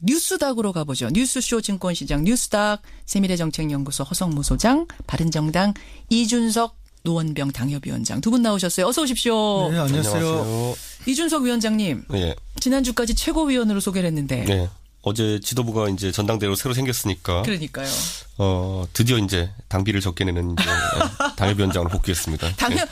뉴스닥으로 가보죠. 뉴스쇼 증권시장 뉴스닥 세미래정책연구소 허성무 소장, 바른정당 이준석 노원병 당협위원장 두 분 나오셨어요. 어서 오십시오. 네, 안녕하세요. 이준석 위원장님. 네. 지난주까지 최고위원으로 소개를 했는데. 네. 어제 지도부가 이제 전당대회로 새로 생겼으니까. 그러니까요. 드디어 이제 당비를 적게 내는 이제 당협위원장으로 복귀했습니다. 그러니까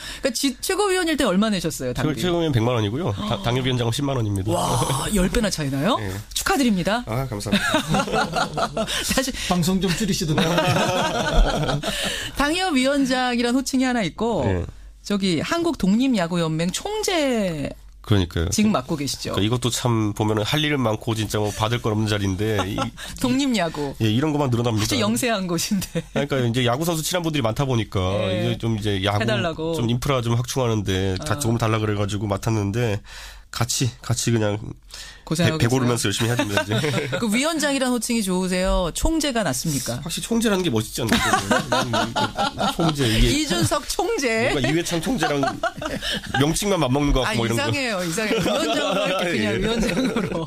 최고위원일 때 얼마 내셨어요, 당비? 최고위원 100만 원이고요. 당협위원장은 10만 원입니다. 와, 10배나 차이 나요? 네. 축하드립니다. 아, 감사합니다. 다시 방송 좀 줄이시던가요? 당협위원장이란 호칭이 하나 있고 네. 저기 한국독립야구연맹 총재 그러니까요. 지금 맡고 계시죠. 그러니까 이것도 참 보면은 할 일 많고 진짜 뭐 받을 건 없는 자리인데 독립야구. 예, 이런 것만 늘어납니다. 아주 영세한 곳인데. 그러니까 이제 야구 선수 친한 분들이 많다 보니까 네. 이제 야구 해달라고. 좀 인프라 좀 확충하는데 다 조금 달라 그래가지고 맡았는데 같이 그냥 고생하고 배고르면서 열심히 해야 됩니다. 이제. 그 위원장이란 호칭이 좋으세요? 총재가 낫습니까? 확실히 총재라는 게 멋있지 않나요? 총재 이게 이준석 총재. 뭔가 이회창 총재랑 명칭만 맞먹는 것 같고 뭐 이런 거. 이상해요. 위원장으로 할게 그냥 예. 위원장으로.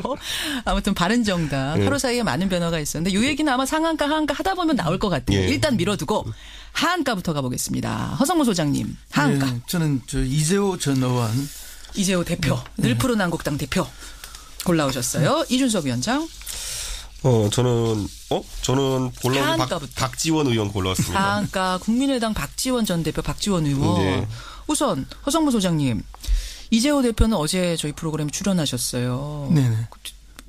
아무튼 바른정당 하루 사이에 많은 변화가 있었는데 이 얘기는 아마 상한가 하한가 하다 보면 나올 것 같아요. 예. 일단 미뤄두고 하한가부터 가보겠습니다. 허성무 소장님 하한가. 네, 저는 이재호 전 의원. 이재호 대표, 늘푸른 한국당 대표 골라오셨어요. 이준석 위원장. 저는 골라온 하한가부터. 박지원 의원 골라왔습니다. 하한가 국민의당 박지원 전 대표 박지원 의원. 네. 우선 허성무 소장님. 이재호 대표는 어제 저희 프로그램에 출연하셨어요. 네네.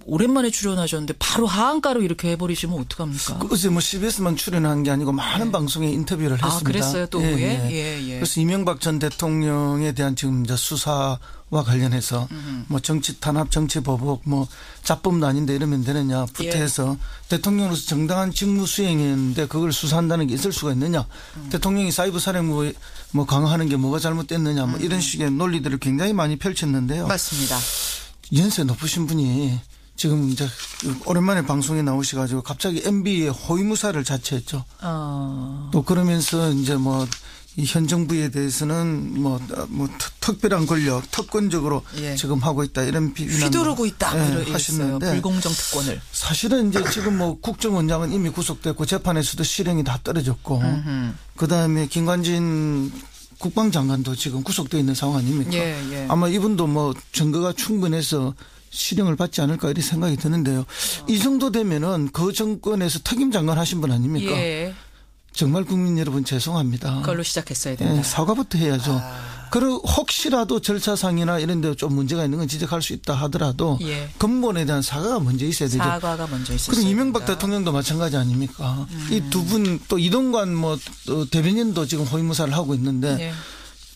오랜만에 출연하셨는데 바로 하한가로 이렇게 해버리시면 어떡합니까? 어제 CBS만 출연한 게 아니고 많은 방송에 인터뷰를 했습니다. 아, 그랬어요? 또 오후에? 예. 그래서 이명박 전 대통령에 대한 지금 이제 수사와 관련해서 뭐 정치 탄압, 정치 보복, 뭐 잡범도 아닌데 이러면 되느냐부터 해서 대통령으로서 정당한 직무 수행했는데 그걸 수사한다는 게 있을 수가 있느냐. 대통령이 사이버 사령부 뭐 강화하는 게 뭐가 잘못됐느냐 뭐 이런 식의 논리들을 굉장히 많이 펼쳤는데요. 맞습니다. 연세 높으신 분이 지금 이제 오랜만에 방송에 나오셔가지고 갑자기 MB의 호위무사를 자처했죠. 또 그러면서 이제 이 현 정부에 대해서는 특별한 권력, 특권적으로 지금 하고 있다 이런 비난 휘두르고 있다 하셨는데 불공정 특권을. 사실은 이제 지금 국정원장은 이미 구속됐고 재판에서도 실형이 다 떨어졌고 그 다음에 김관진 국방장관도 지금 구속되어 있는 상황 아닙니까? 예. 아마 이분도 증거가 충분해서 실형을 받지 않을까 이런 생각이 드는데요. 이 정도 되면은 그 정권에서 특임장관 하신 분 아닙니까? 예. 정말 국민 여러분 죄송합니다. 그걸로 시작했어야 된다. 네, 사과부터 해야죠. 그리고 혹시라도 절차상이나 이런 데 좀 문제가 있는 건 지적할 수 있다 하더라도 근본에 대한 사과가 먼저 있어야 되죠. 사과가 먼저 있었어야 그리고 이명박 된다. 대통령도 마찬가지 아닙니까? 이 두 분 또 이동관 또 대변인도 지금 호위무사를 하고 있는데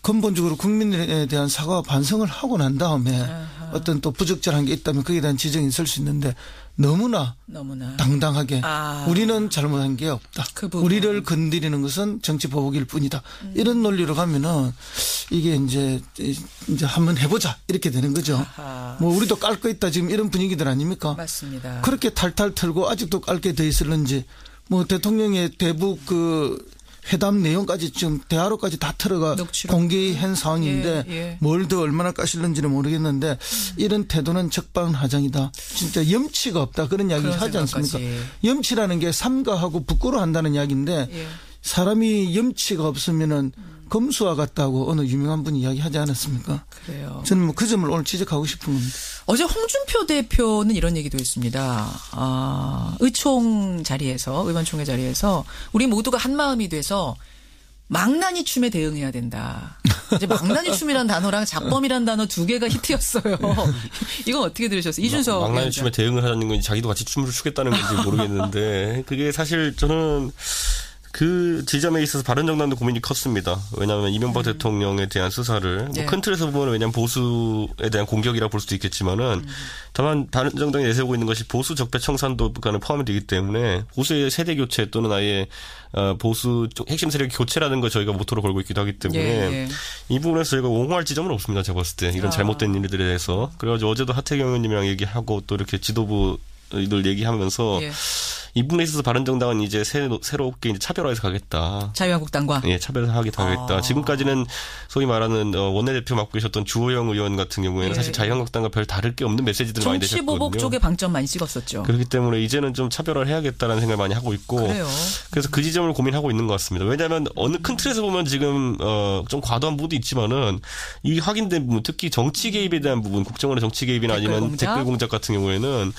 근본적으로 국민에 대한 사과와 반성을 하고 난 다음에 어떤 또 부적절한 게 있다면 거기에 대한 지적이 있을 수 있는데 너무나 당당하게 우리는 잘못한 게 없다. 우리를 건드리는 것은 정치 보복일 뿐이다. 이런 논리로 가면은 이게 이제 한번 해보자 이렇게 되는 거죠. 우리도 깔 거 있다 지금 이런 분위기들 아닙니까? 맞습니다. 그렇게 탈탈 털고 아직도 깔게 돼 있을는지 대통령의 대북 회담 내용까지 지금 대화로까지 다 틀어가 공개한 상황인데 뭘 더 얼마나 까실는지는 모르겠는데 이런 태도는 적반하장이다. 진짜 염치가 없다. 그런 이야기 하지 않습니까? 염치라는 게 삼가하고 부끄러워한다는 이야기인데 사람이 염치가 없으면은 검수와 같다고 어느 유명한 분이 이야기하지 않았습니까? 그래요. 저는 그 점을 오늘 지적하고 싶은 겁니다. 어제 홍준표 대표는 이런 얘기도 했습니다. 의총 자리에서 의원총회 자리에서 우리 모두가 한 마음이 돼서 망나니 춤에 대응해야 된다. 이제 망나니 춤이란 단어랑 잡범이란 단어 두 개가 히트였어요. 이건 어떻게 들으셨어요? 이준석 망나니 춤에 대응을 하자는 건지 자기도 같이 춤을 추겠다는 건지 모르겠는데 그게 사실 저는 그 지점에 있어서 바른정당도 고민이 컸습니다. 왜냐하면 이명박 대통령에 대한 수사를 큰 틀에서 보면 왜냐하면 보수에 대한 공격이라 볼 수도 있겠지만은 다만 바른정당이 내세우고 있는 것이 보수 적폐 청산도가 포함이 되기 때문에 보수의 세대 교체 또는 아예 보수 쪽 핵심 세력 교체라는 걸 저희가 모토로 걸고 있기도 하기 때문에 이 부분에서 저희가 옹호할 지점은 없습니다. 제가 봤을 때 이런 잘못된 일들에 대해서 그래가지고 어제도 하태경 의원님이랑 얘기하고 또 이렇게 지도부들 얘기하면서 이 부분에 있어서 바른정당은 이제 새롭게 이제 차별화해서 가겠다. 자유한국당과? 예, 차별화하게 가겠다. 지금까지는 소위 말하는 원내대표 맡고 계셨던 주호영 의원 같은 경우에는 사실 자유한국당과 별 다를 게 없는 메시지들을 많이 내셨거든요. 정치보복 쪽에 방점 많이 찍었었죠. 그렇기 때문에 이제는 좀 차별화를 해야겠다라는 생각을 많이 하고 있고. 그래요. 그래서 그 지점을 고민하고 있는 것 같습니다. 왜냐하면 어느 큰 틀에서 보면 지금 좀 과도한 부분도 있지만은 이 확인된 부분, 특히 정치 개입에 대한 부분, 국정원의 정치 개입이나 아니면 댓글 공작 같은 경우에는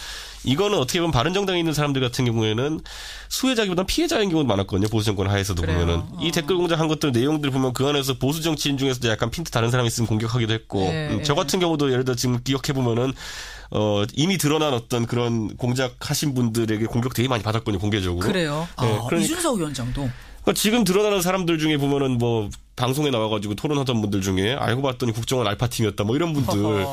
이거는 어떻게 보면 바른정당에 있는 사람들 같은 경우에는 수혜자기보다 피해자인 경우도 많았거든요. 보수정권 하에서도 보면은. 이 댓글 공작한 것들 내용들 보면 그 안에서 보수 정치인 중에서도 약간 핀트 다른 사람이 있으면 공격하기도 했고 저 같은 경우도 예를 들어 지금 기억해 보면은 이미 드러난 어떤 그런 공작하신 분들에게 공격 되게 많이 받았거든요. 공개적으로. 그래요. 그러니까 이준석 위원장도. 그러니까 지금 드러나는 사람들 중에 보면은 뭐 방송에 나와가지고 토론하던 분들 중에 알고 봤더니 국정원 알파팀이었다 뭐 이런 분들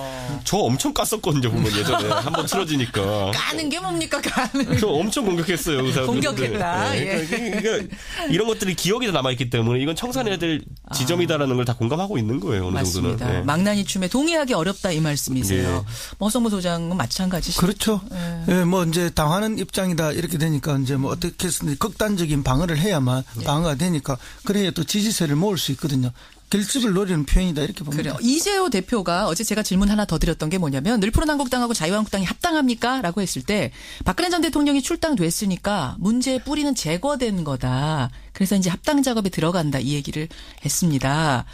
저 엄청 깠었거든요. 보면 예전에 한번 틀어지니까 까는 게 뭡니까 까는. 저 엄청 공격했어요. 그 공격했다. 네. 그러니까 이런 것들이 기억이 남아있기 때문에 이건 청산해야 될 지점이다라는 걸 다 공감하고 있는 거예요. 어느 맞습니다. 정도는. 네. 망나니 춤에 동의하기 어렵다 이 말씀이세요. 머성무 소장은 마찬가지시죠. 그렇죠. 예, 뭐 이제 당하는 입장이다 이렇게 되니까 이제 뭐 어떻게 해서 극단적인 방어를 해야만 방어가 되니까 그래야 또 지지세를 모을 수 있거든요. 결집을 노리는 표현이다 이렇게 봅니다. 그래요. 이재호 대표가 어제 제가 질문 하나 더 드렸던 게 뭐냐면 늘푸른 한국당하고 자유한국당이 합당합니까? 라고 했을 때 박근혜 전 대통령이 출당됐으니까 문제의 뿌리는 제거된 거다. 그래서 이제 합당 작업에 들어간다 이 얘기를 했습니다.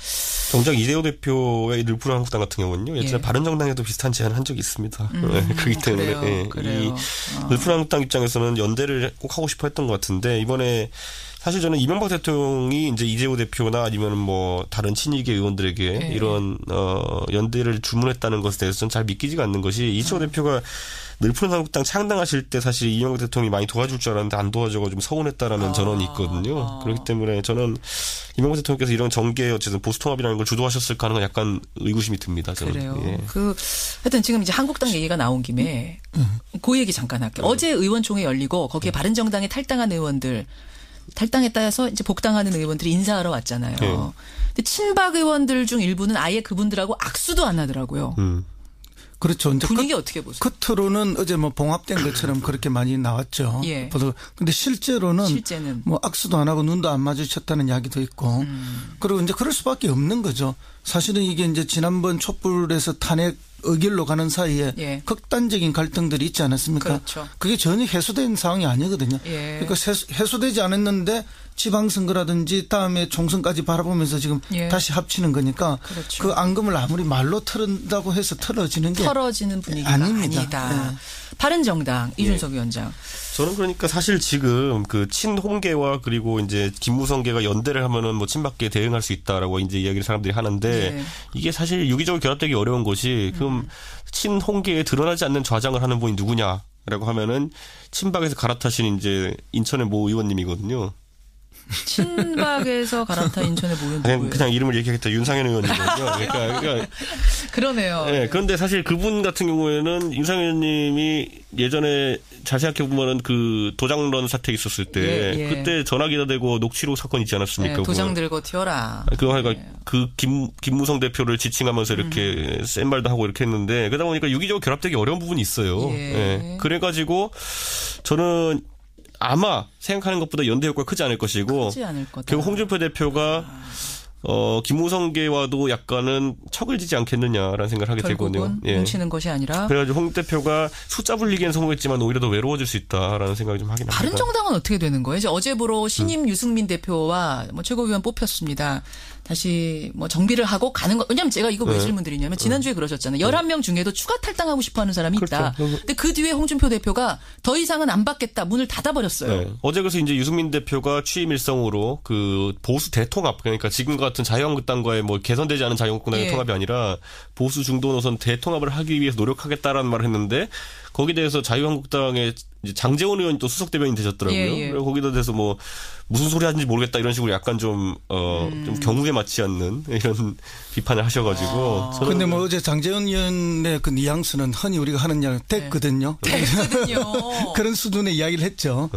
정작 이재호 대표의 늘푸른 한국당 같은 경우는요. 예전에 바른정당에도 비슷한 제안을 한 적이 있습니다. 그렇기 때문에 그래요. 이 늘푸른 한국당 입장에서는 연대를 꼭 하고 싶어 했던 것 같은데 이번에 사실 저는 이명박 대통령이 이제 이재호 대표나 아니면 뭐 다른 친이계 의원들에게 이런 연대를 주문했다는 것에 대해서는 잘 믿기지가 않는 것이 이재호 대표가 늘푸른 한국당 창당하실 때 사실 이명박 대통령이 많이 도와줄 줄 알았는데 안 도와줘가지고 좀 서운했다라는 전언이 있거든요. 그렇기 때문에 저는 이명박 대통령께서 이런 정계 어쨌든 보수통합이라는 걸 주도하셨을까 하는 건 약간 의구심이 듭니다. 저는. 그래요. 예. 하여튼 지금 이제 한국당 얘기가 나온 김에 그 얘기 잠깐 할게요. 어제 의원총회 열리고 거기에 바른정당에 탈당한 의원들 탈당했다 해서 이제 복당하는 의원들이 인사하러 왔잖아요. 근데 친박 의원들 중 일부는 아예 그분들하고 악수도 안 하더라고요. 그렇죠. 이제 분위기 어떻게 보세요? 겉으로는 어제 뭐 봉합된 것처럼 그렇게 많이 나왔죠. 예. 근데 실제는 뭐 악수도 안 하고 눈도 안 마주쳤다는 이야기도 있고. 그리고 이제 그럴 수밖에 없는 거죠. 사실은 이게 이제 지난번 촛불에서 탄핵 의결로 가는 사이에 극단적인 갈등들이 있지 않았습니까? 그렇죠. 그게 전혀 해소된 상황이 아니거든요. 그러니까 해소되지 않았는데 지방선거라든지 다음에 총선까지 바라보면서 지금 다시 합치는 거니까 그렇죠. 그 앙금을 아무리 말로 털은다고 해서 털어지는 분위기가 아닙니다. 아니다. 바른정당 이준석 위원장. 저는 그러니까 사실 지금 그 친홍계와 그리고 이제 김무성계가 연대를 하면은 뭐 친박계에 대응할 수 있다라고 이제 이야기를 사람들이 하는데 이게 사실 유기적으로 결합되기 어려운 것이 그럼 친홍계에 드러나지 않는 좌장을 하는 분이 누구냐라고 하면은 친박에서 갈아타신 이제 인천의 모 의원님이거든요. 친박에서 갈아타 인천의 모 의원 그냥 이름을 얘기하겠다. 윤상현 의원이거든요. 그러니까 그러네요. 네, 그런데 사실 그분 같은 경우에는 윤상현 의원님이 예전에 잘 생각해 보면은 그 도장론 사태 있었을 때 그때 전화기다 대고 녹취록 사건 있지 않았습니까? 도장 들고 튀어라. 그러니까 그 김무성 대표를 지칭하면서 이렇게 센 말도 하고 이렇게 했는데 그러다 보니까 유기적으로 결합되기 어려운 부분이 있어요. 그래가지고 저는 아마 생각하는 것보다 연대 효과가 크지 않을 것이고 크지 않을 거다. 결국 홍준표 대표가 김무성계와도 약간은 척을 지지 않겠느냐라는 생각을 하게 되거든요. 뭉치는 것이 아니라. 그래가지고 홍 대표가 숫자 불리기엔 성공했지만 오히려 더 외로워질 수 있다라는 생각이 좀 하긴 합니다. 바른정당은 어떻게 되는 거예요? 이제 어제부로 신임 유승민 대표와 뭐 최고위원 뽑혔습니다. 다시 뭐 정비를 하고 가는 거. 왜냐하면 제가 이거 왜 질문 드리냐면 지난주에 그러셨잖아요. 11명 중에도 추가 탈당하고 싶어하는 사람이 있다. 그렇죠. 근데 그 뒤에 홍준표 대표가 더 이상은 안 받겠다. 문을 닫아버렸어요. 어제 그래서 이제 유승민 대표가 취임 일성으로 그 보수 대통합 그러니까 지금과 같은 자유한국당과의 뭐 개선되지 않은 자유한국당의 통합이 아니라 보수 중도 노선 대통합을 하기 위해서 노력하겠다라는 말을 했는데 거기에 대해서 자유한국당의 이제 장제원 의원이 또 수석 대변인 되셨더라고요. 그리고 거기다 대해서 뭐 무슨 소리 하는지 모르겠다 이런 식으로 약간 좀 경우에 맞지 않는 이런 비판을 하셔가지고. 그런데 뭐 어제 장제원 의원의 그 뉘앙스는 흔히 우리가 하는 이야기 됐거든요. 됐거든요. 그런 수준의 이야기를 했죠.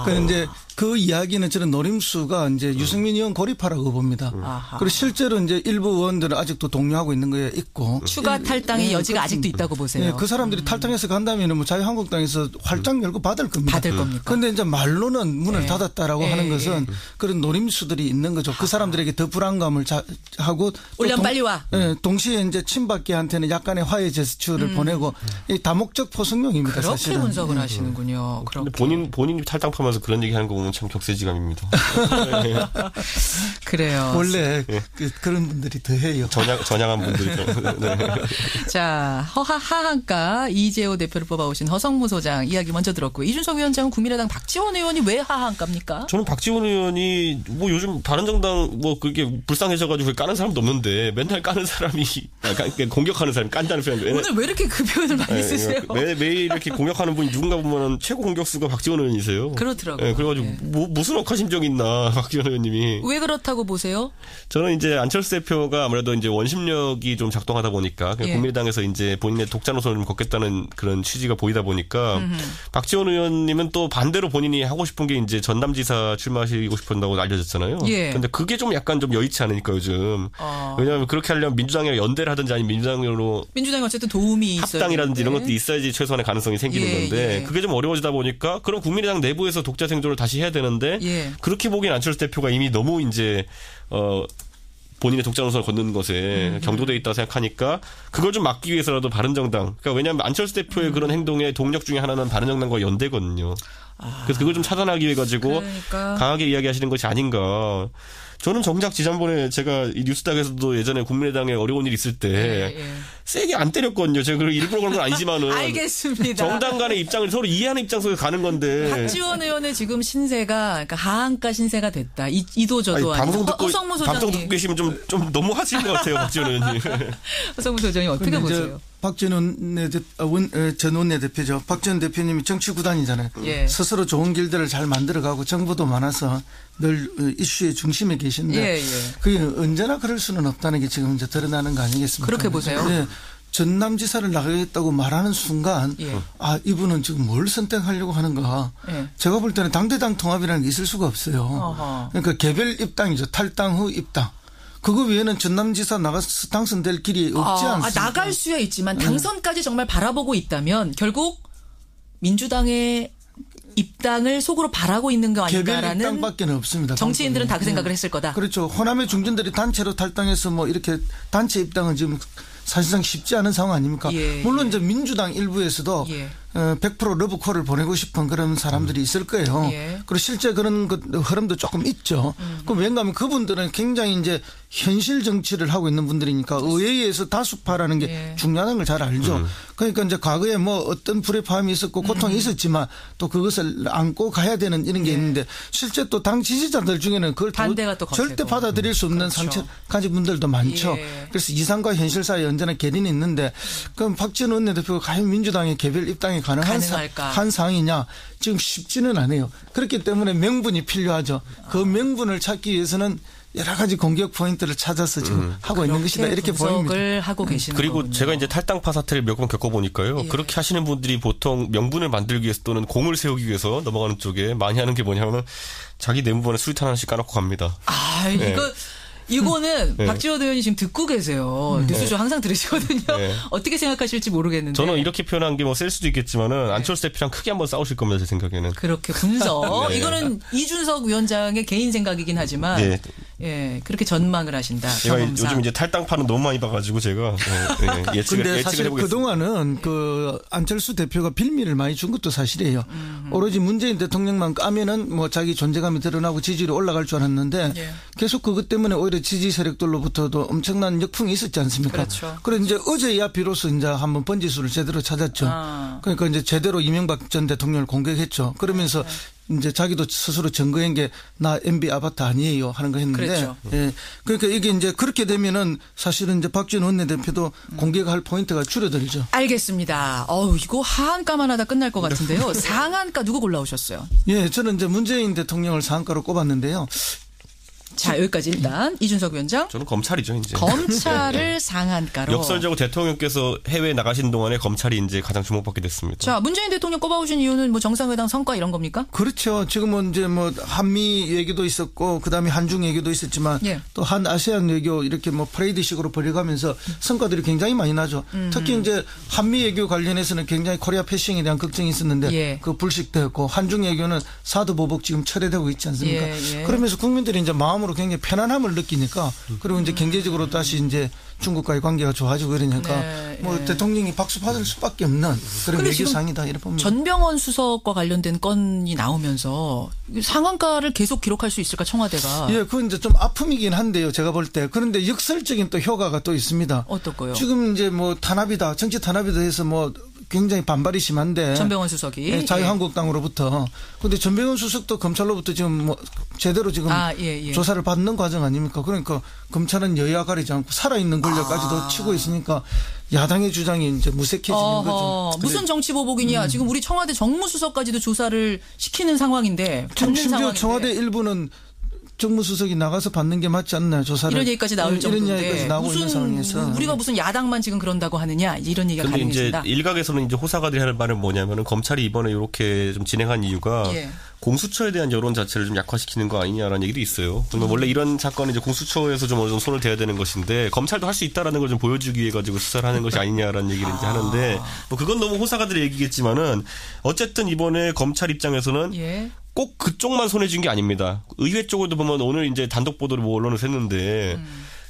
그런데 이제 그 이야기는 저는 노림수가 이제 유승민 의원 고립하라고 봅니다. 그리고 실제로 이제 일부 의원들은 아직도 동요하고 있는 거에 있고. 추가 탈당의 여지가 아직도 있다고 보세요. 네, 그 사람들이 탈당해서 간다면 뭐 자유한국당에서 활짝 열고 받을 겁니다. 받을 겁니까? 그런데 이제 말로는 문을 닫았다라고 하는 것은 그런 노림수들이 있는 거죠. 그 사람들에게 더 불안감을 하고. 올려 빨리 와. 네, 동시에 이제 친박계한테는 약간의 화해 제스처를 보내고 이 다목적 포석용입니다. 그렇게 사실은. 분석을 하시는군요. 근데 본인이 탈당하면서 그런 얘기 하는 거 보면 참 격세지감입니다. 그래요. 원래 그런 분들이 더 해요. 전향한 분들이. 네. 자, 하한가 이재호 대표를 뽑아오신 허성무 소장 이야기 먼저 들었고 이준석 위원장은 국민의당 박지원 의원이 왜 하한가입니까? 저는 박지원 의원이 뭐 요즘 바른정당 뭐 그게 불쌍해져가지고 까는 사람도 없는데 맨날 까는 사람이 공격하는 사람이 깐다는 표현. 오늘 왜 이렇게 그 표현을 많이 쓰세요? 매일 이렇게 공격하는 분이 누군가 보면 최고 공격수가 박지원 의원이세요. 그렇더라고요. 네, 그래가지고 무슨 억하심정이 있나 박지원 의원님이. 왜 그렇다고 보세요? 저는 이제 안철수 대표가 아무래도 이제 원심력이 좀 작동하다 보니까 국민의당에서 이제 본인의 독자 노선을 좀 걷겠다는 그런 취지가 보이다 보니까 박지원 의원님은 또 반대로 본인이 하고 싶은 게 이제 전남지사 출마하시고 싶은다고 알려졌잖아요. 예. 근데 그게 좀 약간 좀 여의치 않으니까 요즘. 왜냐하면 그렇게 하려면 민주당이랑 연대를 하든지 아니면 민주당이 어쨌든 도움이 합당이라든지 이런 것도 있어야지 최소한의 가능성이 생기는 건데 그게 좀 어려워지다 보니까 그럼 국민의당 내부에서 독자 생존을 다시 해야 되는데 그렇게 보기엔 안철수 대표가 이미 너무 이제 본인의 독자 노선을 걷는 것에 경도돼 있다고 생각하니까 그걸 좀 막기 위해서라도 바른정당. 그러니까 왜냐하면 안철수 대표의 그런 행동의 동력 중에 하나는 바른정당과 연대거든요. 그래서 그걸 좀 차단하기 위해 가지고 강하게 이야기하시는 것이 아닌가. 저는 정작 지난번에 제가 이 뉴스닥에서도 예전에 국민의당에 어려운 일 있을 때 세게 안 때렸거든요. 제가 일부러 그런 건 아니지만은. 알겠습니다. 정당 간의 입장을 서로 이해하는 입장 속에서 가는 건데. 박지원 의원의 지금 신세가 그러니까 하한가 신세가 됐다. 이도저도 아니고 허성무 소장이. 방송 듣고 계시면 좀 너무 하신 것 같아요. 박지원 의원님. 허성무 소장이 어떻게 보세요? 박지원 전 원내대표죠. 박지원 대표님이 정치 구단이잖아요. 스스로 좋은 길들을 잘 만들어가고 정보도 많아서 늘 이슈의 중심에 계신데 그게 언제나 그럴 수는 없다는 게 지금 이제 드러나는 거 아니겠습니까? 그렇게 보세요? 네. 전남지사를 나가겠다고 말하는 순간 이분은 지금 뭘 선택하려고 하는가. 제가 볼 때는 당대당 통합이라는 게 있을 수가 없어요. 그러니까 개별 입당이죠. 탈당 후 입당. 그거 외에는 전남지사 나가서 당선될 길이 없지 않습니까? 나갈 수야 있지만 당선까지 정말 바라보고 있다면 결국 민주당의 입당을 속으로 바라고 있는 거 아닌가라는. 개별 입당밖에 없습니다. 정치인들은 다 그 생각을 했을 거다. 그렇죠. 호남의 중진들이 단체로 탈당해서 뭐 이렇게 단체 입당은 지금 사실상 쉽지 않은 상황 아닙니까? 물론 이제 민주당 일부에서도 100% 러브콜을 보내고 싶은 그런 사람들이 있을 거예요. 그리고 실제 그런 흐름도 조금 있죠. 그럼 왠가 하면 그분들은 굉장히 이제 현실 정치를 하고 있는 분들이니까 의회에서 다수파라는 게 중요한 걸 잘 알죠. 그러니까 이제 과거에 뭐 어떤 불협화음이 있었고 고통이 있었지만 또 그것을 안고 가야 되는 이런 게 있는데 실제 또 당 지지자들 중에는 그걸 반대가 또 절대 받아들일 수 없는 상처 가진 분들도 많죠. 그래서 이상과 현실 사이에 언제나 괴리는 있는데 그럼 박지원 원내대표가 과연 민주당의 개별 입당이 가능한 상황이냐 지금 쉽지는 않아요. 그렇기 때문에 명분이 필요하죠. 그 명분을 찾기 위해서는 여러 가지 공격 포인트를 찾아서 지금 하고 있는 것이다 이렇게 보입니다. 하고 계시는 그리고 거군요. 제가 이제 탈당파 사태를 몇 번 겪어보니까요. 그렇게 하시는 분들이 보통 명분을 만들기 위해서 또는 공을 세우기 위해서 넘어가는 쪽에 많이 하는 게 뭐냐면 자기 내무반에 수류탄 하나씩 까놓고 갑니다. 이거는 박지원 의원이 지금 듣고 계세요. 뉴스쇼 항상 들으시거든요. 어떻게 생각하실지 모르겠는데. 저는 이렇게 표현한 게 뭐 셀 수도 있겠지만은 안철수 대표랑 크게 한번 싸우실 겁니다. 제 생각에는. 그렇게 분석. 이거는 이준석 위원장의 개인 생각이긴 하지만 그렇게 전망을 하신다. 제가 요즘 이제 탈당파는 너무 많이 봐가지고 제가 예측을 사실 해보겠습니다. 그동안은 그 안철수 대표가 빌미를 많이 준 것도 사실이에요. 오로지 문재인 대통령만 까면은 뭐 자기 존재감이 드러나고 지지율이 올라갈 줄 알았는데 계속 그것 때문에 오히려 지지 세력들로부터도 엄청난 역풍이 있었지 않습니까? 그렇죠. 그래서 이제 어제야 비로소 이제 한번 번지수를 제대로 찾았죠. 그러니까 이제 제대로 이명박 전 대통령을 공격했죠. 그러면서 이제 자기도 스스로 증거한 게 나 MB 아파트 아니에요 하는 거 했는데. 그렇죠. 예. 그러니까 이게 이제 그렇게 되면은 사실은 이제 박지원 원내대표도 공개가 할 포인트가 줄어들죠. 알겠습니다. 이거 하한가만 하다 끝날 것 같은데요. 상한가 누구 골라오셨어요? 예, 저는 이제 문재인 대통령을 상한가로 꼽았는데요. 자, 여기까지 일단 이준석 위원장. 저는 검찰이죠, 이제. 검찰을 상한가로. 역설적으로 대통령께서 해외에 나가신 동안에 검찰이 이제 가장 주목받게 됐습니다. 자, 문재인 대통령 꼽아오신 이유는 뭐 정상회담 성과 이런 겁니까? 그렇죠. 지금은 이제 뭐 한미 얘기도 있었고 그다음에 한중 얘기도 있었지만 예. 또 한 아세안 외교 이렇게 뭐 프레이드식으로 벌여가면서 성과들이 굉장히 많이 나죠. 특히 이제 한미 외교 관련해서는 굉장히 코리아 패싱에 대한 걱정이 있었는데 예. 그 불식되었고 한중 외교는 사드 보복 지금 철회되고 있지 않습니까? 예. 그러면서 국민들이 이제 마음으로 굉장히 편안함을 느끼니까 그리고 이제 경제적으로 다시 이제 중국과의 관계가 좋아지고 이러니까 뭐 대통령이 박수 받을 수밖에 없는 그런 외교상이다 이렇게 봅니다. 전병헌 수석과 관련된 건이 나오면서 상한가를 계속 기록할 수 있을까 청와대가. 예, 그건 이제 좀 아픔이긴 한데요. 제가 볼 때. 그런데 역설적인 또 효과가 또 있습니다. 어떨 거요? 지금 이제 뭐 탄압이다, 정치 탄압이다 해서 뭐 굉장히 반발이 심한데. 전병헌 수석이. 네, 자유한국당으로부터. 그런데 전병헌 수석도 검찰로부터 지금 뭐 제대로 지금 조사를 받는 과정 아닙니까? 그러니까 검찰은 여야 가리지 않고 살아있는 권력까지도 치고 있으니까 야당의 주장이 이제 무색해지는 거죠. 무슨 정치 보복이냐. 지금 우리 청와대 정무수석까지도 조사를 시키는 상황인데. 심지어 청와대 일부는 정무수석이 나가서 받는 게 맞지 않나요? 조사를. 이런 얘기까지 나올 정도인데. 이런 얘기까지 나오고 있는 상황에서. 우리가 무슨 야당만 지금 그런다고 하느냐. 이런 얘기가 가능해진다. 근데 이제 일각에서는 이제 호사가들이 하는 말은 뭐냐면은 검찰이 이번에 이렇게 좀 진행한 이유가 공수처에 대한 여론 자체를 좀 약화시키는 거 아니냐라는 얘기도 있어요. 원래 이런 사건은 이제 공수처에서 좀 어느 정도 손을 대야 되는 것인데 검찰도 할 수 있다라는 걸 좀 보여주기 위해 가지고 수사를 하는 것이 아니냐라는 얘기를 이제 하는데 뭐 그건 너무 호사가들의 얘기겠지만은 어쨌든 이번에 검찰 입장에서는 꼭 그쪽만 손해 준 게 아닙니다. 의회 쪽으로도 보면 오늘 이제 단독 보도를 뭐 언론에서 했는데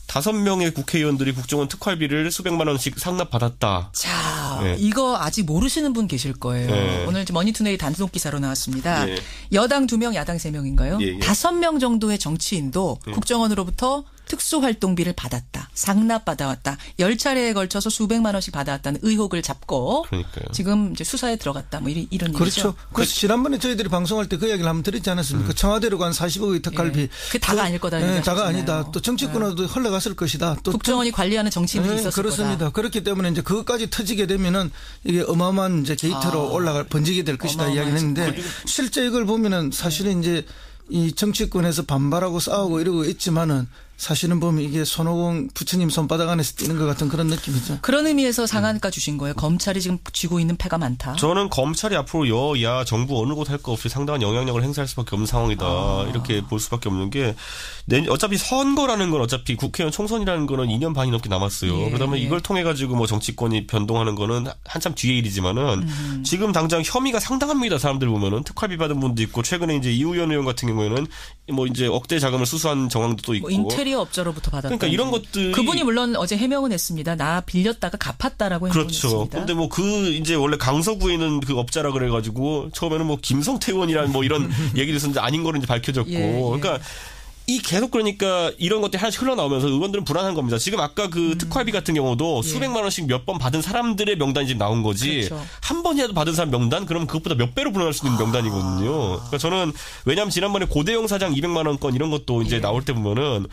5명의 국회의원들이 국정원 특활비를 수백만 원씩 상납받았다. 자, 이거 아직 모르시는 분 계실 거예요. 오늘 머니투데이 단독 기사로 나왔습니다. 여당 2명, 야당 3명인가요? 5명 정도의 정치인도 국정원으로부터 특수활동비를 받았다. 상납받아왔다. 10차례에 걸쳐서 수백만 원씩 받아왔다는 의혹을 잡고 그러니까요. 지금 이제 수사에 들어갔다. 뭐 이런 그렇죠. 얘기죠. 그래서 지난번에 저희들이 방송할 때 그 이야기를 한번 드렸지 않았습니까? 청와대로 간 40억의 특활비. 그게 다가 아닐 거다. 다가 아니다. 또 정치권으로도 흘러갔을 것이다. 또 국정원이 관리하는 정치인들이 있었을 그렇습니다. 거다. 그렇기 때문에 이제 그것까지 터지게 되면은 이게 어마어마한 이제 게이트로 번지게 될 것이다 이야기를 했는데 실제 이걸 보면은 사실은 이제 이 정치권에서 반발하고 싸우고 이러고 있지만은 사실은 보면 이게 손오공 부처님 손바닥 안에서 뛰는 것 같은 그런 느낌이죠. 그런 의미에서 상한가 주신 거예요. 검찰이 지금 쥐고 있는 패가 많다. 저는 검찰이 앞으로 여야 정부 어느 곳 할 거 없이 상당한 영향력을 행사할 수밖에 없는 상황이다. 이렇게 볼 수밖에 없는 게 어차피 선거라는 건 어차피 국회의원 총선이라는 거는 2년 반이 넘게 남았어요. 그러다 보면 이걸 통해 가지고 뭐 정치권이 변동하는 거는 한참 뒤의 일이지만은 지금 당장 혐의가 상당합니다. 사람들 보면은 특활비 받은 분도 있고 최근에 이제 이우현 의원 같은 경우에는 뭐 이제 억대 자금을 수수한 정황도 또 있고. 인테리어 업자로부터 받았다. 그러니까 이런 것들 그분이 물론 어제 해명은 했습니다. 나 빌렸다가 갚았다라고 그렇죠. 했습니다. 그런데 뭐 그 이제 원래 강서구에 있는 그 업자라 그래가지고 처음에는 뭐 김성태 의원이라는 뭐 이런 얘기를 했었는데 아닌 거로 이제 밝혀졌고. 그러니까 이 계속 그러니까 이런 것들이 하나씩 흘러나오면서 의원들은 불안한 겁니다. 지금 아까 그 특활비 같은 경우도 수백만 원씩 몇 번 받은 사람들의 명단이 지금 나온 거지. 그렇죠. 한 번이라도 받은 사람 명단? 그러면 그것보다 몇 배로 불어날 수 있는 명단이거든요. 그러니까 저는 왜냐하면 지난번에 고대영 사장 200만 원 건 이런 것도 이제 나올 때 보면은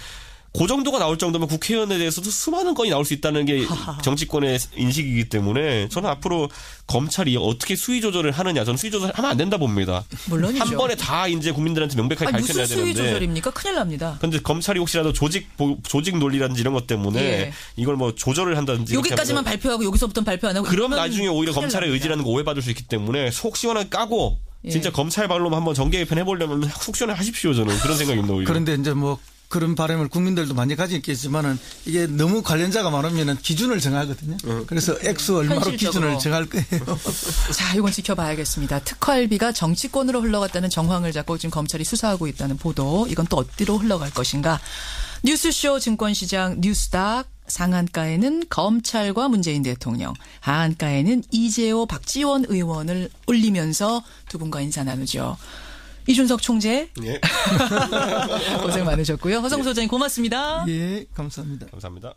그 정도가 나올 정도면 국회의원에 대해서도 수많은 건이 나올 수 있다는 게 정치권의 인식이기 때문에 저는 앞으로 검찰이 어떻게 수위 조절을 하느냐, 저는 수위 조절을 하면 안 된다 봅니다. 물론이죠. 한 번에 다 이제 국민들한테 명백하게 밝혀내야 무슨 수위 되는데. 조절입니까? 큰일 납니다. 그런데 검찰이 혹시라도 조직 논리라든지 이런 것 때문에 이걸 뭐 조절을 한다든지 여기까지만 발표하고 여기서부터는 발표 안 하고 그럼 나중에 오히려 검찰의 의지라는 거 오해받을 수 있기 때문에 속 시원하게 까고 진짜 검찰 발로만 한번 정계 개편 해보려면 속 시원하게 하십시오. 저는 그런 생각입니다. 오히려. 그런데 이제 뭐 그런 바람을 국민들도 많이 가지고 있겠지만은 이게 너무 관련자가 많으면은 기준을 정하거든요. 그래서 액수 얼마로 현실적으로. 기준을 정할 거예요. 자, 이건 지켜봐야겠습니다. 특활비가 정치권으로 흘러갔다는 정황을 잡고 지금 검찰이 수사하고 있다는 보도. 이건 또 어디로 흘러갈 것인가. 뉴스쇼 증권시장 뉴스닥. 상한가에는 검찰과 문재인 대통령, 하한가에는 이재호, 박지원 의원을 올리면서 두 분과 인사 나누죠. 이준석 총재. 고생 많으셨고요. 허성무 소장님 고맙습니다. 예, 감사합니다. 감사합니다.